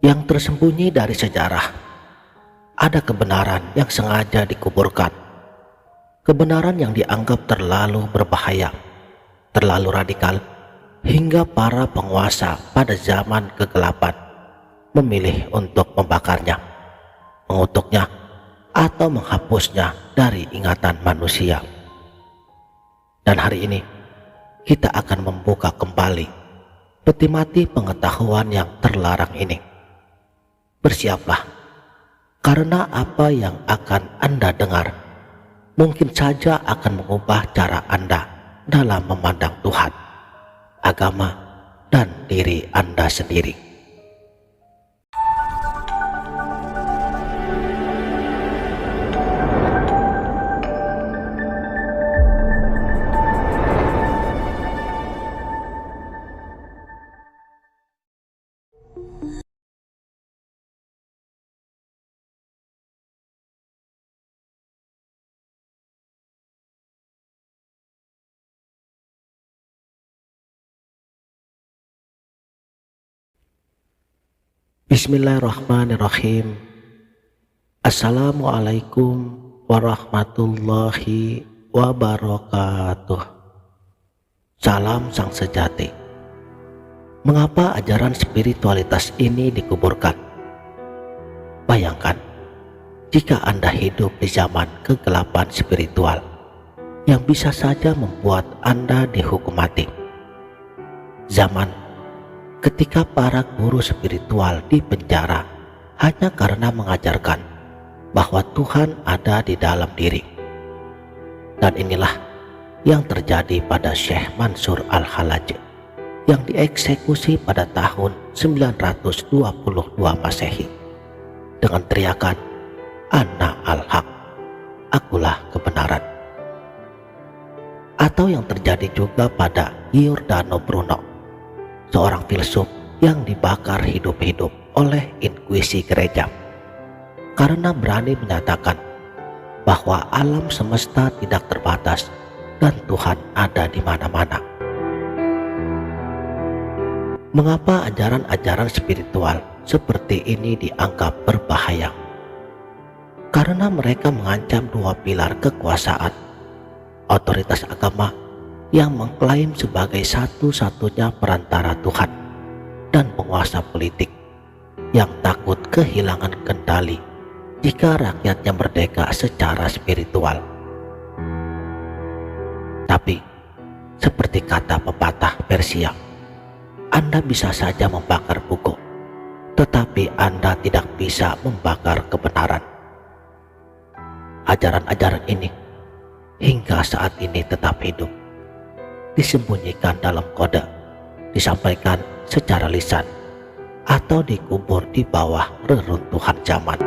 Yang tersembunyi dari sejarah, ada kebenaran yang sengaja dikuburkan. Kebenaran yang dianggap terlalu berbahaya, terlalu radikal, hingga para penguasa pada zaman kegelapan memilih untuk membakarnya, mengutuknya, atau menghapusnya dari ingatan manusia. Dan hari ini kita akan membuka kembali peti mati pengetahuan yang terlarang ini. Bersiaplah, karena apa yang akan Anda dengar mungkin saja akan mengubah cara Anda dalam memandang Tuhan, agama, dan diri Anda sendiri. Bismillahirrahmanirrahim. Assalamualaikum warahmatullahi wabarakatuh. Salam sang sejati. Mengapa ajaran spiritualitas ini dikuburkan? Bayangkan, jika Anda hidup di zaman kegelapan spiritual yang bisa saja membuat Anda dihukum mati. Zaman ketika para guru spiritual dipenjara hanya karena mengajarkan bahwa Tuhan ada di dalam diri. Dan inilah yang terjadi pada Syekh Mansur Al-Halaj yang dieksekusi pada tahun 922 Masehi dengan teriakan, "Ana al-Haq, akulah kebenaran." Atau yang terjadi juga pada Giordano Bruno, seorang filsuf yang dibakar hidup-hidup oleh inkuisi gereja karena berani menyatakan bahwa alam semesta tidak terbatas dan Tuhan ada di mana-mana. Mengapa ajaran-ajaran spiritual seperti ini dianggap berbahaya? Karena mereka mengancam dua pilar kekuasaan, otoritas agama yang mengklaim sebagai satu-satunya perantara Tuhan, dan penguasa politik yang takut kehilangan kendali jika rakyatnya merdeka secara spiritual. Tapi, seperti kata pepatah Persia, Anda bisa saja membakar buku, tetapi Anda tidak bisa membakar kebenaran. Ajaran-ajaran ini hingga saat ini tetap hidup, disembunyikan dalam kode, disampaikan secara lisan, atau dikubur di bawah reruntuhan zaman.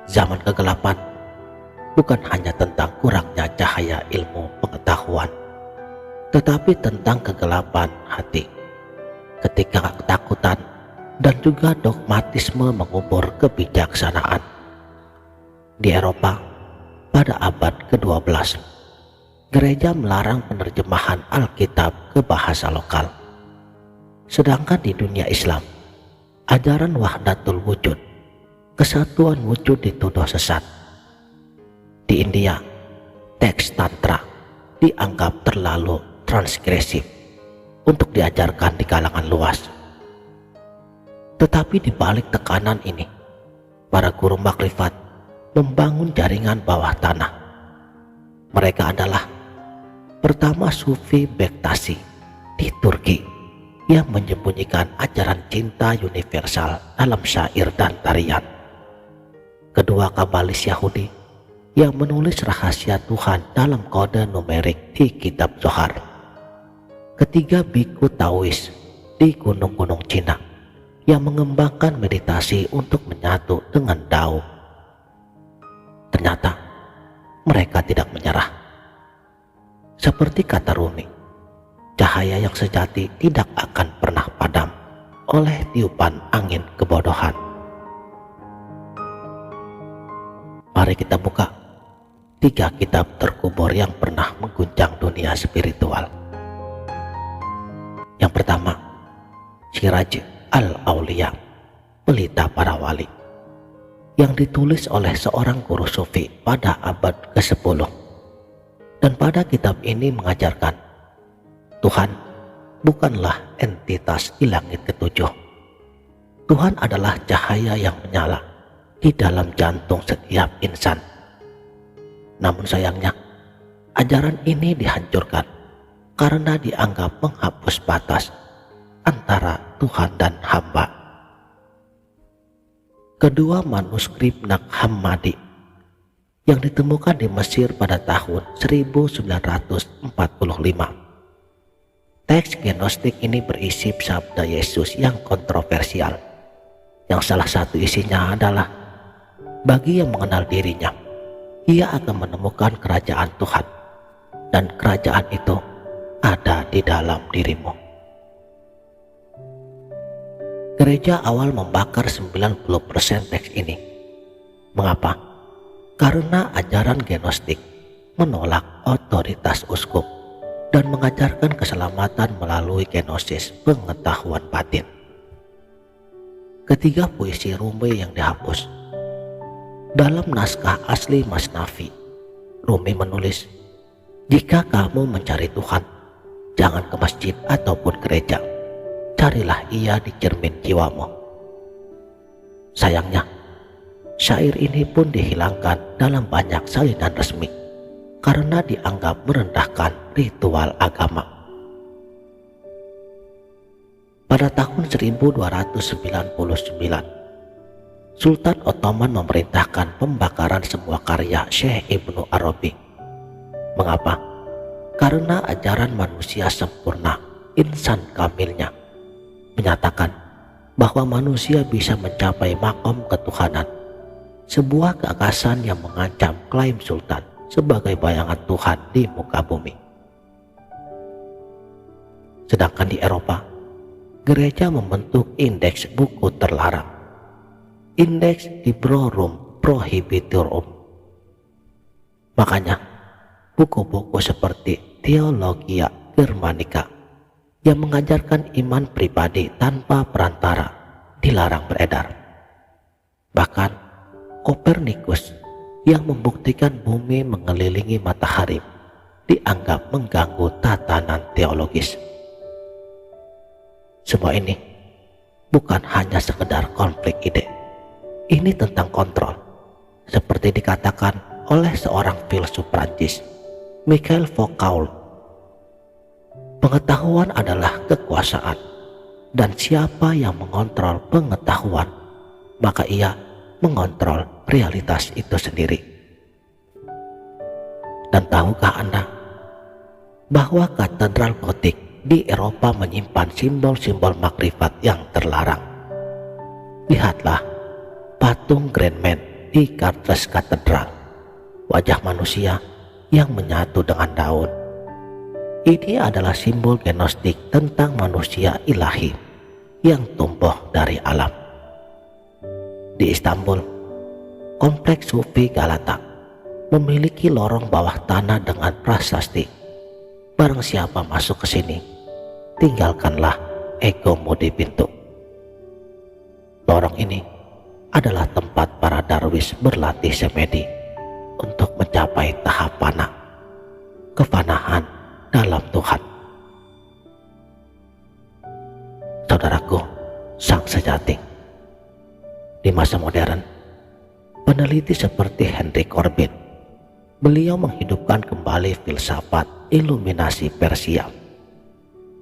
Zaman kegelapan bukan hanya tentang kurangnya cahaya ilmu pengetahuan, tetapi tentang kegelapan hati ketika ketakutan dan juga dogmatisme mengubur kebijaksanaan. Di Eropa pada abad ke-12, gereja melarang penerjemahan Alkitab ke bahasa lokal. Sedangkan di dunia Islam, ajaran wahdatul wujud, kesatuan wujud, dituduh sesat. Di India, teks tantra dianggap terlalu transgresif untuk diajarkan di kalangan luas. Tetapi di balik tekanan ini, para guru makrifat membangun jaringan bawah tanah. Mereka adalah pertama Sufi Bektasi di Turki yang menyembunyikan ajaran cinta universal dalam syair dan tarian. Kedua kabalis Yahudi yang menulis rahasia Tuhan dalam kode numerik di kitab Zohar. Ketiga biku Taois di gunung-gunung Cina yang mengembangkan meditasi untuk menyatu dengan Dao. Ternyata mereka tidak menyerah. Seperti kata Rumi, cahaya yang sejati tidak akan pernah padam oleh tiupan angin kebodohan. Mari kita buka 3 kitab terkubur yang pernah mengguncang dunia spiritual. Yang pertama, Siraj al-Aulia, pelita para wali, yang ditulis oleh seorang guru sufi pada abad ke-10. Dan pada kitab ini mengajarkan, Tuhan bukanlah entitas di langit ketujuh. Tuhan adalah cahaya yang menyala di dalam jantung setiap insan. Namun sayangnya, ajaran ini dihancurkan karena dianggap menghapus batas antara Tuhan dan hamba. Kedua, manuskrip Nag Hammadi yang ditemukan di Mesir pada tahun 1945. Teks gnostik ini berisi sabda Yesus yang kontroversial, yang salah satu isinya adalah, bagi yang mengenal dirinya, ia akan menemukan kerajaan Tuhan, dan kerajaan itu ada di dalam dirimu. Gereja awal membakar 90% teks ini. Mengapa? Karena ajaran gnostik menolak otoritas uskup dan mengajarkan keselamatan melalui gnosis pengetahuan batin. Ketiga, puisi Rumi yang dihapus. Dalam naskah asli Masnavi, Rumi menulis, jika kamu mencari Tuhan, jangan ke masjid ataupun gereja, carilah ia di cermin jiwamu. Sayangnya, syair ini pun dihilangkan dalam banyak salinan resmi karena dianggap merendahkan ritual agama. Pada tahun 1299, Sultan Ottoman memerintahkan pembakaran semua karya Syekh Ibnu Arabi. Mengapa? Karena ajaran manusia sempurna, insan kamilnya, menyatakan bahwa manusia bisa mencapai makom ketuhanan, sebuah gagasan yang mengancam klaim Sultan sebagai bayangan Tuhan di muka bumi. Sedangkan di Eropa, gereja membentuk indeks buku terlarang, Index Librorum Prohibitorum. Makanya, buku-buku seperti Theologia Germanica yang mengajarkan iman pribadi tanpa perantara dilarang beredar. Bahkan Kopernikus yang membuktikan bumi mengelilingi matahari dianggap mengganggu tatanan teologis. Semua ini bukan hanya sekedar konflik ide. Ini tentang kontrol, seperti dikatakan oleh seorang filsuf Prancis, Michel Foucault. Pengetahuan adalah kekuasaan, dan siapa yang mengontrol pengetahuan, maka ia mengontrol realitas itu sendiri. Dan tahukah Anda bahwa katedral gotik di Eropa menyimpan simbol-simbol makrifat yang terlarang? Lihatlah patung Grand Man di Chartres Katedral, wajah manusia yang menyatu dengan daun. Ini adalah simbol gnostik tentang manusia ilahi yang tumbuh dari alam. Di Istanbul, kompleks Sufi Galata memiliki lorong bawah tanah dengan prasasti, barang siapa masuk ke sini, tinggalkanlah egomu di pintu. Lorong ini adalah tempat para darwis berlatih semedi untuk mencapai tahap fana, kefanahan dalam Tuhan. Saudaraku, sang sejati, di masa modern, peneliti seperti Henry Corbin, beliau menghidupkan kembali filsafat iluminasi Persia.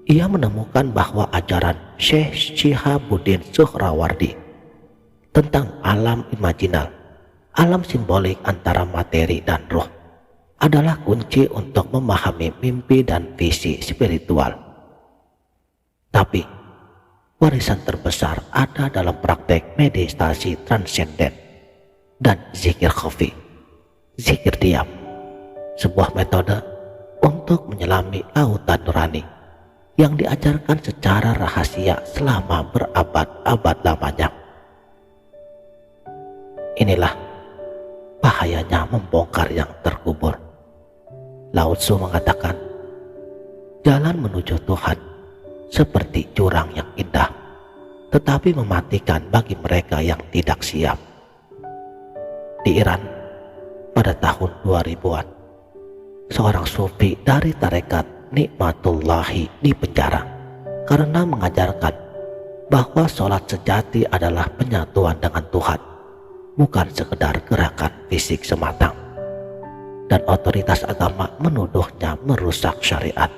Ia menemukan bahwa ajaran Syekh Shihabuddin Suhrawardi tentang alam imajinal, alam simbolik antara materi dan roh, adalah kunci untuk memahami mimpi dan visi spiritual. Tapi, warisan terbesar ada dalam praktek meditasi transenden dan zikir khafi, zikir diam, sebuah metode untuk menyelami lautan nurani yang diajarkan secara rahasia selama berabad-abad lamanya. Inilah bahayanya membongkar yang terkubur. Lao Tzu mengatakan, jalan menuju Tuhan seperti jurang yang indah, tetapi mematikan bagi mereka yang tidak siap. Di Iran, pada tahun 2000-an, seorang sufi dari tarekat Nikmatullahi dipenjara karena mengajarkan bahwa sholat sejati adalah penyatuan dengan Tuhan, bukan sekedar gerakan fisik semata. Dan otoritas agama menuduhnya merusak syariat.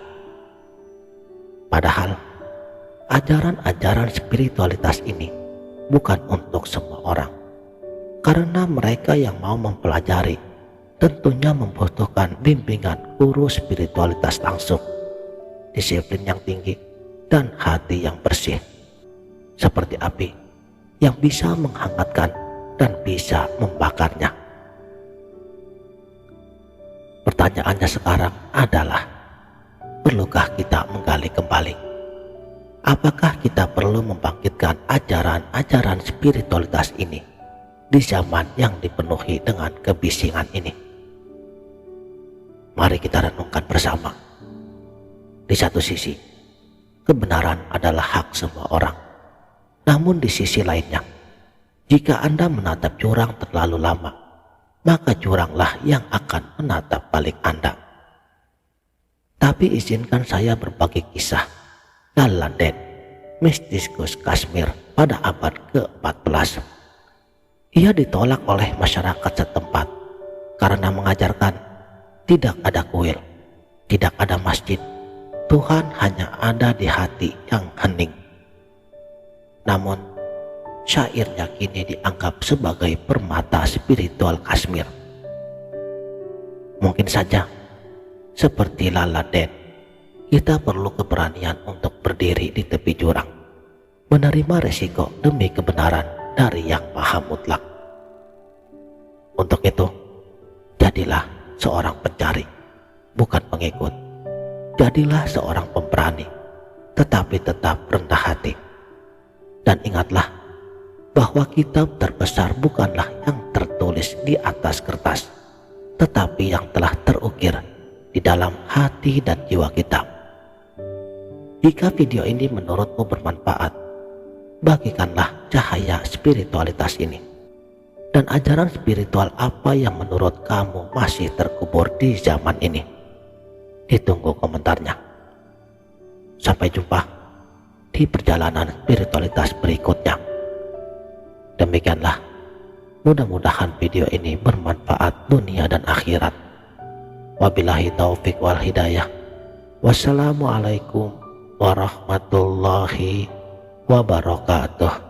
Padahal ajaran-ajaran spiritualitas ini bukan untuk semua orang, karena mereka yang mau mempelajari tentunya membutuhkan bimbingan guru spiritualitas langsung, disiplin yang tinggi, dan hati yang bersih, seperti api yang bisa menghangatkan dan bisa membakarnya. Pertanyaannya sekarang adalah, perlukah kita menggali kembali? Apakah kita perlu membangkitkan ajaran-ajaran spiritualitas ini di zaman yang dipenuhi dengan kebisingan ini? Mari kita renungkan bersama. Di satu sisi, kebenaran adalah hak semua orang. Namun di sisi lainnya, jika Anda menatap jurang terlalu lama, maka juranglah yang akan menatap balik Anda. Tapi izinkan saya berbagi kisah Laladen, mistiskus Kashmir pada abad ke-14. Ia ditolak oleh masyarakat setempat karena mengajarkan tidak ada kuil, tidak ada masjid, Tuhan hanya ada di hati yang hening. Namun syairnya kini dianggap sebagai permata spiritual Kashmir. Mungkin saja seperti Laladen, kita perlu keberanian untuk berdiri di tepi jurang, menerima resiko demi kebenaran dari Yang Maha Mutlak. Untuk itu, jadilah seorang pencari, bukan pengikut. Jadilah seorang pemberani, tetapi tetap rendah hati. Dan ingatlah bahwa kitab terbesar bukanlah yang tertulis di atas kertas, tetapi yang telah terukir di dalam hati dan jiwa kita. Jika video ini menurutmu bermanfaat, bagikanlah cahaya spiritualitas ini. Dan ajaran spiritual apa yang menurut kamu masih terkubur di zaman ini? Ditunggu komentarnya. Sampai jumpa di perjalanan spiritualitas berikutnya. Demikianlah, mudah-mudahan video ini bermanfaat dunia dan akhirat. Wabillahi taufik wal hidayah. Wassalamualaikum warahmatullahi wabarakatuh.